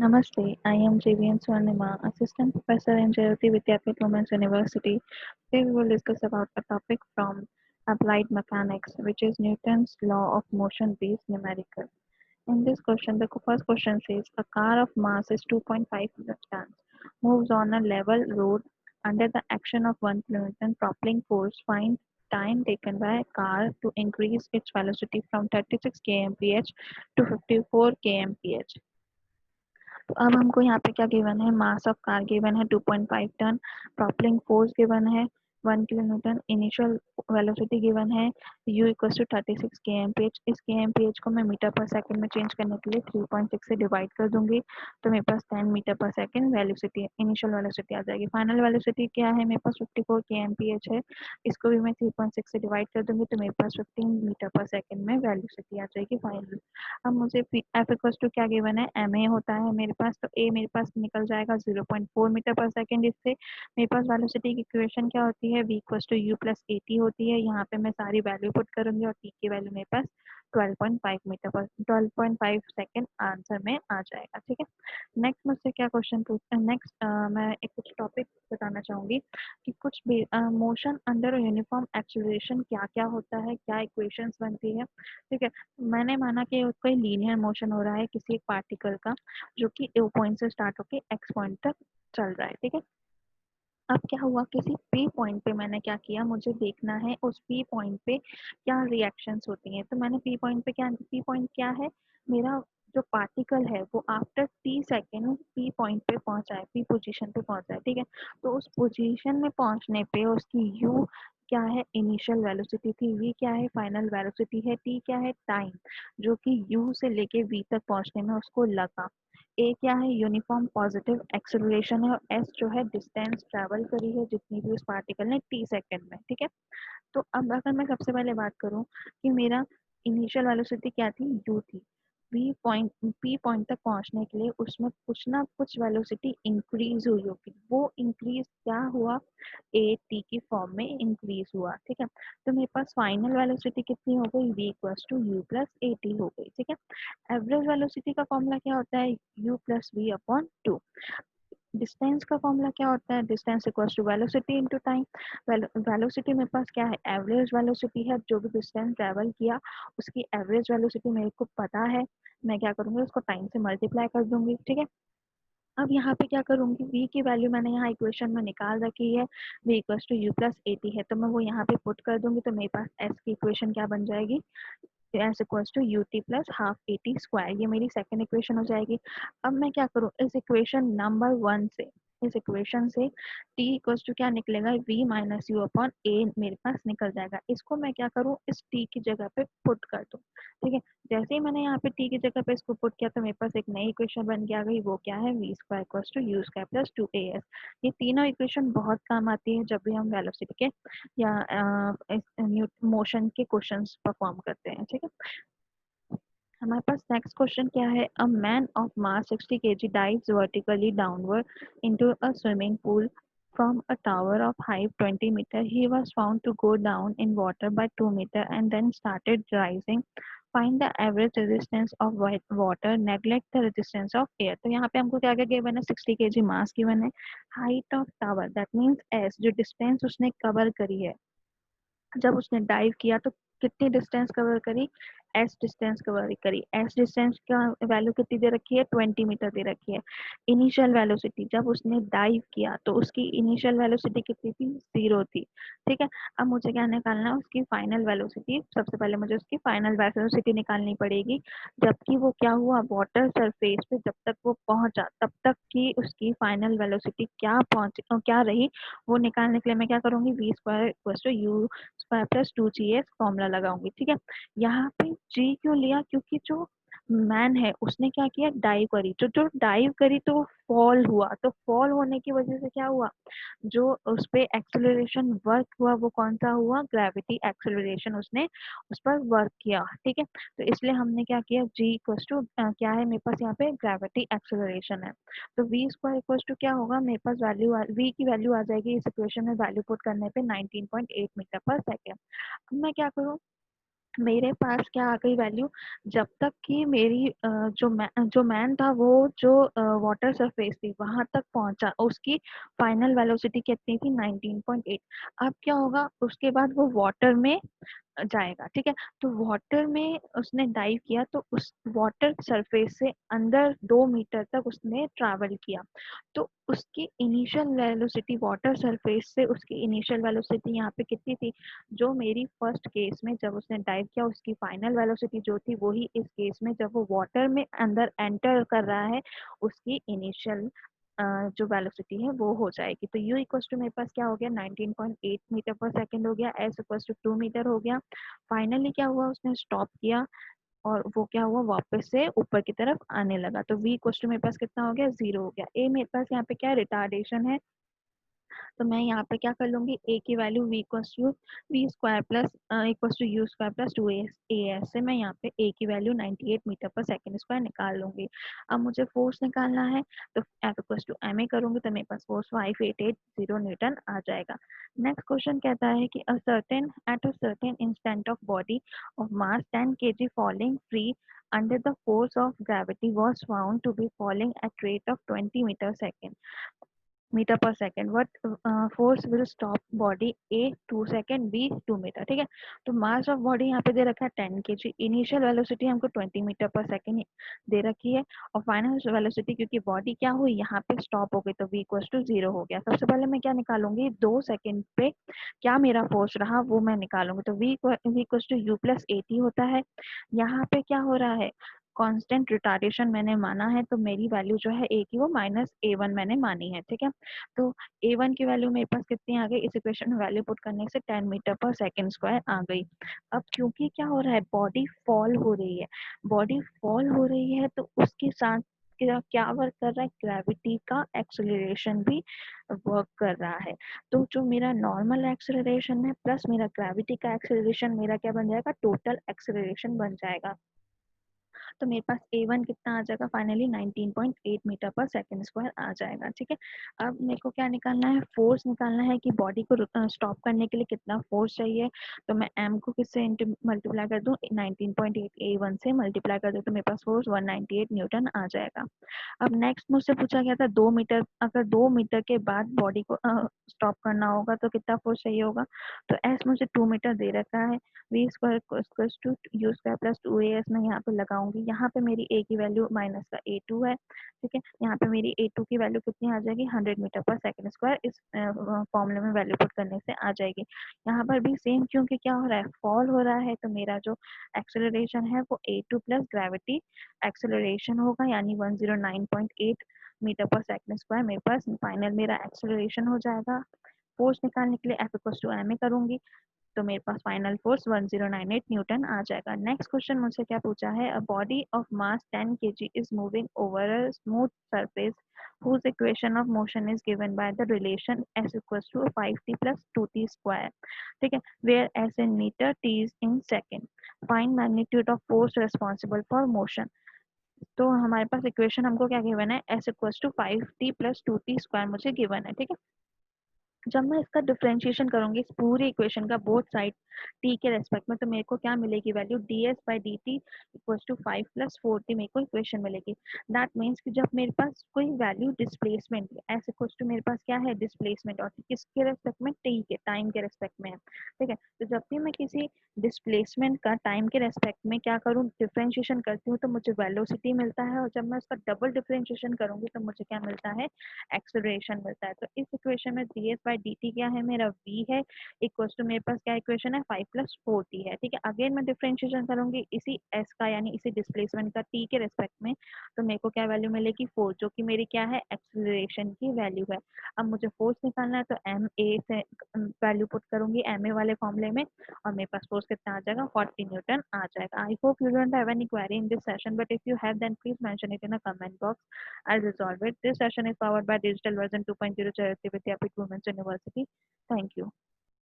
Namaste, I am JVN Swarnima, Assistant Professor in Jayoti Vidyapeeth Women's University. Today we will discuss about a topic from applied mechanics, which is Newton's law of motion-based numerical. In this question, the first question says a car of mass is 2.5 tons moves on a level road under the action of 1 kN propelling force. Find time taken by a car to increase its velocity from 36 kmph to 54 kmph. तो अब हमको यहाँ पे क्या given है, mass of car given है 2.5 ton, प्रॉपलिंग force given है 1 kilonewton, initial velocity given है u इक्वल टू 36 kmph। इस kmph को मैं मीटर पर सेकंड में चेंज करने के लिए 3.6 से डिवाइड कर दूंगी, तो मेरे पास 10 मीटर पर सेकंड वेलोसिटी इनिशियल वेलोसिटी आ जाएगी। फाइनल वेलोसिटी क्या है, मेरे पास 54 kmph है, इसको भी मैं 3.6 से डिवाइड कर दूंगी, तो मेरे पास 15 मीटर पर सेकंड में वेलोसिटी आ जाएगी फाइनल। अब मुझे एफ इक्वल टू क्या गिवन है, एम ए होता है मेरे पास, तो ए मेरे पास निकल जाएगा 0.4 मीटर पर सेकेंड। इससे मेरे पास वेलोसिटी की इक्वेशन क्या होती है, v equal to u plus a t होती है। यहाँ पे मैं सारी वैल्यू पुट करूंगी और टी की वैल्यू मेरे पास 12.5 मीटर पर 12.5 सेकेंड आंसर में आ जाएगा। ठीक है, नेक्स्ट मुझसे क्या क्वेश्चन पूछते हैं, नेक्स्ट मैं एक कुछ टॉपिक बताना चाहूंगी कि कुछ भी मोशन अंडर यूनिफॉर्म एक्सेलरेशन क्या क्या होता है, क्या इक्वेशंस बनती है। ठीक है, मैंने माना कि कोई लीनियर मोशन हो रहा है किसी एक पार्टिकल का जो कि ओ पॉइंट से स्टार्ट होके एक्स पॉइंट तक चल रहा है। ठीक है, अब क्या हुआ, किसी पी पॉइंट पे मैंने क्या किया, मुझे देखना है उस पी पॉइंट पे क्या रिएक्शंस होती हैं। तो मैंने पी पॉइंट पे क्या, पी पॉइंट क्या है, मेरा जो पार्टिकल है वो after T second P point पे पहुंचा है, पी पोजीशन पे पहुंचा है। ठीक है, तो उस पोजीशन में पहुंचने पे उसकी यू क्या है, इनिशियल वेलोसिटी थी, वी क्या है, फाइनल वेलोसिटी है, टी क्या है, टाइम जो कि यू से लेके वी तक पहुंचने में उसको लगा, ए क्या है, यूनिफॉर्म पॉजिटिव एक्सेलरेशन है, और एस जो है डिस्टेंस ट्रेवल करी है जितनी भी उस पार्टिकल ने टी सेकेंड में। ठीक है, तो अब अगर मैं सबसे पहले बात करूं कि मेरा इनिशियल वेलोसिटी क्या थी, यू थी, वी पॉइंट पी पॉइंट तक पहुंचने के लिए उसमें कुछ ना कुछ वेलोसिटी इंक्रीज हुई होगी, वो इंक्रीज क्या हुआ, ए टी की फॉर्म में इंक्रीज हुआ। ठीक है, तो मेरे पास फाइनल वेलोसिटी कितनी हो गई, v equals to u plus a t हो गई। ठीक है, एवरेज वेलोसिटी का फॉर्मूला क्या होता है, u plus v upon two. Distance का फॉर्मूला क्या होता है, distance equals to velocity into time. Velocity मेरे पास क्या है, एवरेज वेलोसिटी है, जो भी डिस्टेंस ट्रेवल किया उसकी एवरेज वेलोसिटी मेरे को पता है, मैं क्या करूंगी, उसको टाइम से मल्टीप्लाई कर दूंगी। ठीक है, अब यहाँ पे क्या करूंगी, v की वैल्यू मैंने यहाँ इक्वेशन में निकाल रखी है, v equals to u plus a t है, तो मैं वो यहाँ पे पुट कर दूंगी, तो मेरे पास s की इक्वेशन क्या बन जाएगी, s equals to u t plus half a t square, ये मेरी सेकेंड इक्वेशन हो जाएगी। अब मैं क्या करूँ, इस इक्वेशन नंबर 1 से, इस इक्वेशन से t इक्वल्स टू क्या निकलेगा, v माइनस यू अपॉन ए मेरे पास निकल जाएगा। इसको मैं क्या करूँ, इस t की जगह पे पुट कर दूँ। ठीक है, जैसे ही मैंने यहाँ पे t की जगह पे इसको पुट किया तो मेरे पास एक नई इक्वेशन बन के आ गई, वो क्या है, v square equals to u square plus 2as। ये तीनों इक्वेशन बहुत काम आती है जब भी हम वेलोसिटी के या मोशन के क्वेश्चंस परफॉर्म करते हैं। ठीक है, हमारे पास नेक्स्ट क्वेश्चन क्या है, a man of mass 60 kg dives vertically downward into a swimming pool from a tower of height 20 meter. He was found to go down in water by 2 meter and then started rising. Find the average resistance of water, neglect the resistance of air. तो यहाँ पे हमको क्या क्या given है, 60 kg mass given है, height of tower that means S, जो distance उसने कवर करी है जब उसने डाइव किया, तो कितनी डिस्टेंस कवर करी, एस डिस्टेंस कवर करी, एस डिस्टेंस का वैल्यू कितनी दे रखी है, 20 मीटर दे रखी है। इनिशियल वेलोसिटी जब उसने डाइव किया तो उसकी इनिशियल वेलोसिटी कितनी थी, 0 थी। ठीक है, अब मुझे क्या निकालना है, उसकी फाइनल वेलोसिटी, सबसे पहले मुझे उसकी फाइनल वेलोसिटी निकालनी पड़ेगी, जबकि वो क्या हुआ, वाटर सरफेस पे जब तक वो पहुंचा तब तक की उसकी फाइनल वेलोसिटी क्या पहुंची क्या रही, वो निकालने के लिए मैं क्या करूंगी, v square equal to u square plus 2gx formula लगाऊंगी। ठीक है, यहाँ पे g क्यों लिया, क्योंकि जो मैन है उसने क्या किया, डाइव करी, जो डाइव करी तो वो फॉल हुआ, तो फॉल होने की वजह से क्या हुआ, जो उस पे एक्सेलरेशन वर्क हुआ वो कौन सा हुआ, ग्रेविटी एक्सेलरेशन, उसने उस पर वर्क किया। ठीक है, तो इसलिए हमने क्या किया, g इक्वल टू क्या है मेरे पास यहाँ पे, ग्रेविटी एक्सेलरेशन है, तो v स्क्वायर इक्वल टू क्या होगा, मेरे पास वैल्यू v की वैल्यू आ जाएगी इस इक्वेशन में वैल्यू पुट करने पे 19.8 मीटर पर सेकेंड। अब मैं क्या करूँ, मेरे पास क्या आ गई वैल्यू, जब तक कि मेरी जो मैन था वो जो वाटर सरफेस थी वहां तक पहुंचा, उसकी फाइनल वेलोसिटी कितनी थी 19.8। अब क्या होगा, उसके बाद वो वाटर में जाएगा, ठीक है। तो वाटर में उसने डाइव किया तो उस वाटर सरफेस से अंदर 2 मीटर तक उसने ट्रैवल किया। तो उसकी इनिशियल वेलोसिटी वाटर सरफेस से उसकी इनिशियल वेलोसिटी यहाँ पे कितनी थी, जो मेरी फर्स्ट केस में जब उसने डाइव किया उसकी फाइनल वेलोसिटी जो थी वही इस केस में जब वो वाटर में अंदर एंटर कर रहा है उसकी इनिशियल जो वेलोसिटी है वो हो जाएगी। तो u इक्वल टू मेरे पास क्या हो गया 19.8 मीटर पर सेकेंड हो गया, s इक्वल टू 2 मीटर हो गया। फाइनली क्या हुआ, उसने स्टॉप किया और वो क्या हुआ, वापस से ऊपर की तरफ आने लगा। तो v इक्वल टू मेरे पास कितना हो गया, 0 हो गया। a मेरे पास यहाँ पे क्या है, रिटार्डेशन है। तो मैं यहाँ पे क्या कर लूंगी, a की value v equals to v square plus equals to u square plus 2a से मैं यहाँ पे a की value 98 metre per second square निकाल लूंगी। अब मुझे फोर्स निकालना है, तो F इक्वल्स टू ma करूंगी तो मेरे पास फोर्स 5880 न्यूटन आ जाएगा। नेक्स्ट क्वेश्चन कहता है कि at a certain instant of body of mass 10 kg falling free under the force of gravity was found to be falling at rate of 20 metre per second, what force will stop body A 2 second B 2 metre, ठीक है। तो mass of body यहाँ पे दे रखा है 10 kg, initial velocity हमको 20 metre per second दे रखी है, और फाइनल वेलोसिटी क्योंकि बॉडी क्या हुई यहाँ पे स्टॉप हो गई तो v इक्वल टू 0 हो गया। सबसे पहले मैं क्या निकालूंगी, 2 सेकेंड पे क्या मेरा फोर्स रहा वो मैं निकालूंगी। तो v equal to u plus a t होता है। यहाँ पे क्या हो रहा है, कांस्टेंट रिटार्डेशन मैंने माना है तो मेरी वैल्यू जो है ए की वो -a1 मैंने मानी है, ठीक है। तो a1 की वैल्यू मेरे पास कितनी आ गई, इस इक्वेशन में वैल्यू पुट करने से 10 मीटर पर सेकेंड स्क्वायर आ गई। अब क्योंकि क्या हो रहा है, बॉडी फॉल हो रही है, बॉडी फॉल हो रही है तो उसके साथ क्या वर्क कर रहा है, ग्रेविटी का एक्सेलरेशन भी वर्क कर रहा है। तो जो मेरा नॉर्मल एक्सेलरेशन है प्लस मेरा ग्रेविटी का एक्सेलरेशन मेरा क्या बन जाएगा, टोटल एक्सेलरेशन बन जाएगा। तो मेरे पास a1 कितना आ जाएगा, finally 19.8 metre per second square आ जाएगा, ठीक है। अब मेरे को क्या निकालना है, फोर्स निकालना है कि बॉडी को स्टॉप करने के लिए कितना फोर्स चाहिए। तो मैं m को किससे मल्टीप्लाई कर दूं, 19.8 a1 से मल्टीप्लाई कर दूं तो मेरे पास फोर्स 198 न्यूटन आ जाएगा। अब नेक्स्ट मुझसे पूछा गया था 2 मीटर, अगर 2 मीटर के बाद बॉडी को स्टॉप करना होगा तो कितना फोर्स चाहिए होगा। तो एस मुझे 2 मीटर दे रखा है, v square to u square plus 2as मैं यहाँ पे लगाऊंगी। यहाँ पे मेरी a की वैल्यू माइनस का a2 है, ठीक है। यहाँ पे मेरी a2 की वैल्यू कितनी आ जाएगी, 100 मीटर पर सेकेंड स्क्वायर, इस फॉर्मूले में वैल्यू पुट करने से आ जाएगी। यहाँ पर भी सेम, क्योंकि क्या हो रहा है, फॉल हो रहा है तो मेरा जो एक्सेलरेशन है वो a2 प्लस ग्रेविटी एक्सेलरेशन होगा, यानी 109.8 मीटर पर सेकेंड स्क्वायर मेरे पास फाइनल मेरा एक्सेलरेशन हो जाएगा। फोर्स निकालने के लिए F इक्वल टू ma करूंगी तो मेरे पास फाइनल फोर्स 1098 न्यूटन आ जाएगा। नेक्स्ट क्वेश्चन मुझसे क्या पूछा है, a body of mass 10 kg is moving over a smooth surface whose equation of motion is given by the relation s equals to 5t plus 2t square, ठीक है, where s in meter, t is in second, find magnitude of force responsible for motion। तो हमारे पास equation हमको क्या given है, s equal to 5t plus 2t square मुझे given है, ठीक है। जब मैं इसका डिफरेंशिएशन करूंगी इस पूरी इक्वेशन का बोथ साइड t के रेस्पेक्ट में, तो मेरे को क्या मिलेगी value, ds by d t equals to 5 plus 4t मेरे को इक्वेशन मिलेगी। दैट मीन्स कि जब मेरे पास कोई value displacement s equals to मेरे पास क्या है, डिस्प्लेसमेंट, और किसके रेस्पेक्ट में, t के टाइम के रेस्पेक्ट में है, ठीक है। तो जब भी मैं किसी डिस्प्लेसमेंट का टाइम के रेस्पेक्ट में क्या करूँ, डिफरेंशिएशन करती हूँ तो मुझे वेलोसिटी मिलता है, और जब मैं उसका डबल डिफरेंशिएशन करूंगी तो मुझे क्या मिलता है, एक्सेलरेशन मिलता है। तो इस इक्वेशन में ds बाई डी टी क्या है, मेरा v है, इक्वल्स टू मेरे पास क्या इक्वेशन है, 5 प्लस 4t है, ठीक है। अगेन मैं डिफरेंशिएशन करूंगी इसी s का, यानी इसी डिस्प्लेसमेंट का t के रेस्पेक्ट में, तो मेरे को क्या वैल्यू मिलेगी, 4, जो कि मेरी क्या है, एक्सेलरेशन की वैल्यू है। अब मुझे फोर्स निकालना है तो एम ए से वैल्यू पुट करूंगी एम ए वाले फॉर्मूले में, और मेरे पास फोर्स कितना आ जाएगा, 40 न्यूटन आ जाएगा। I hope you don't have any query in this session, but if you have then please mention it in a comment box. I'll resolve it. This session is powered by Digital Version 2.0 Charity Vidyapeeth Women's University. Thank you.